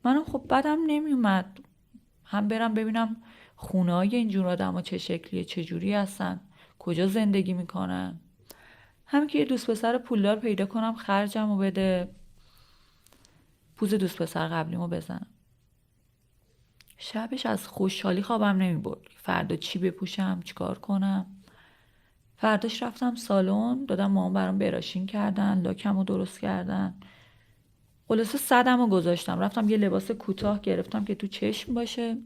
منم خب بدم نمیومد هم برم ببینم خونه های اینجور آدم ها چه شکلیه، چه جوری هستن، کجا زندگی میکنن. هم که یه دوست پسر پولدار پیدا کنم خرجمو بده، پوز دوست پسر قبلیمو بزنم. شبش از خوشحالی خوابم نمیبرد. فردا چی بپوشم، چیکار کنم. فرداش رفتم سالن، دادم مامان برام براشین کردن، لاکمو درست کردن. خلاصه صدمو گذاشتم، رفتم یه لباس کوتاه گرفتم که تو چشم باشه.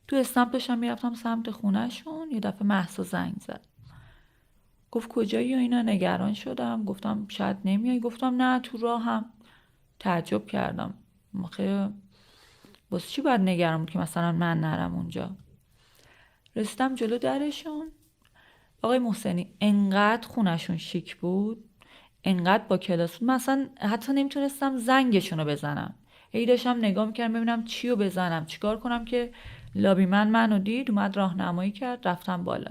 تو اسنپ داشتم میرفتم سمت خونهشون، یه دفعه مهسا زنگ زد. گفت کجایی و اینا. نگران شدم، گفتم شاید نمیای. گفتم نه تو راهم. تعجب کردم، آخه واسه چی باید نگران بود که مثلا من نرم اونجا. رسیدم جلو درشون. آقای محسنی انقدر خونشون شیک بود، انقدر با کلاس بود، مثلا حتی نمیتونستم زنگشون رو بزنم. هی داشتم نگاه میکردم ببینم چی رو بزنم، چیکار کنم که لابی منو دید، اومد راهنمایی کرد، رفتم بالا.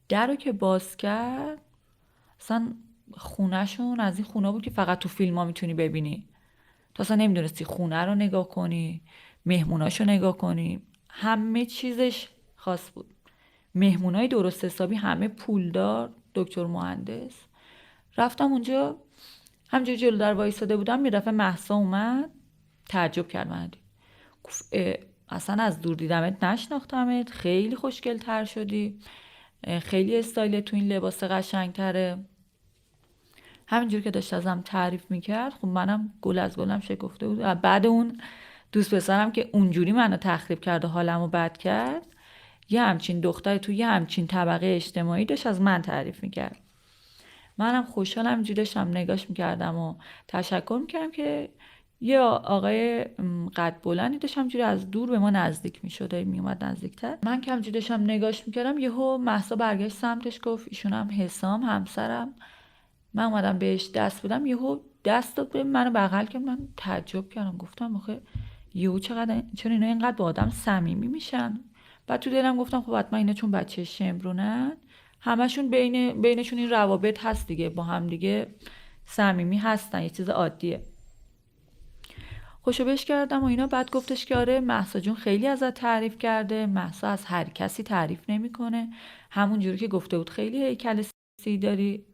در رو که باز کرد، اصلا خونهشون از این خونه بود که فقط تو فیلم ها میتونی ببینی. تو اصلا نمیدونستی خونه رو نگاه کنی، مهموناشو نگاه کنی. همه چیزش خاص بود. مهمونای درست حسابی، همه پولدار، دکتر مهندس. رفتم اونجا، همجور جلو در وایساده بودم، یه دفعه مهسا اومد. تعجب کرد من دید. گفت اصلا از دور دیدمت نشناختمت، خیلی خوشگل تر شدی، خیلی استایلت تو این لباس قشنگ تره. همینجور که داشت ازم تعریف میکرد، خب منم گل از گلم شکفته بود. بعد اون دوست پسرم که اونجوری منو تخریب کرد و حالمو بد کرد، یه همچین دختری تو یه همچین طبقه اجتماعی داشت از من تعریف میکرد. منم خوشحالم اینجوری داشتم نگاش میکردم و تشکر میکردم که یه آقای قد بلندی داشت همجوری از دور به ما نزدیک میشد، میومد نزدیکتر. من که همجوری داشتم نگاش میکردم، یهو مهسا برگشت سمتش، گفت ایشون هم حسام همسرم. من اومدم بهش دست بدم، یهو دست داد به منو بغل کرد. من تعجب کردم، گفتم آخه یهو چرا اینا اینقدر با آدم صمیمی میشن. بعد تو دلم گفتم خب حتما اینا چون بچه شمرونن، همشون بینشون این روابط هست دیگه، با هم دیگه صمیمی هستن، یه چیز عادیه. خوشو بش کردم و اینا. بعد گفتش که آره مهسا جون خیلی ازت تعریف کرده، مهسا از هر کسی تعریف نمیکنه، همون جوری که گفته بود خیلی هیکل سی داری.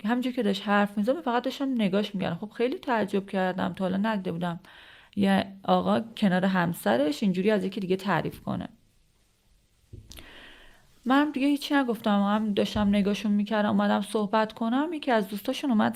همونجور که داشت حرف میزد فقط داشتم نگاش میکردم. خب خیلی تعجب کردم، تا حالا ندیده بودم یه آقا کنار همسرش اینجوری از یکی دیگه تعریف کنه. من دیگه هیچی نگفتم، هم داشتم نگاهشون میکردم. اومدم صحبت کنم، یکی از دوستاشون اومد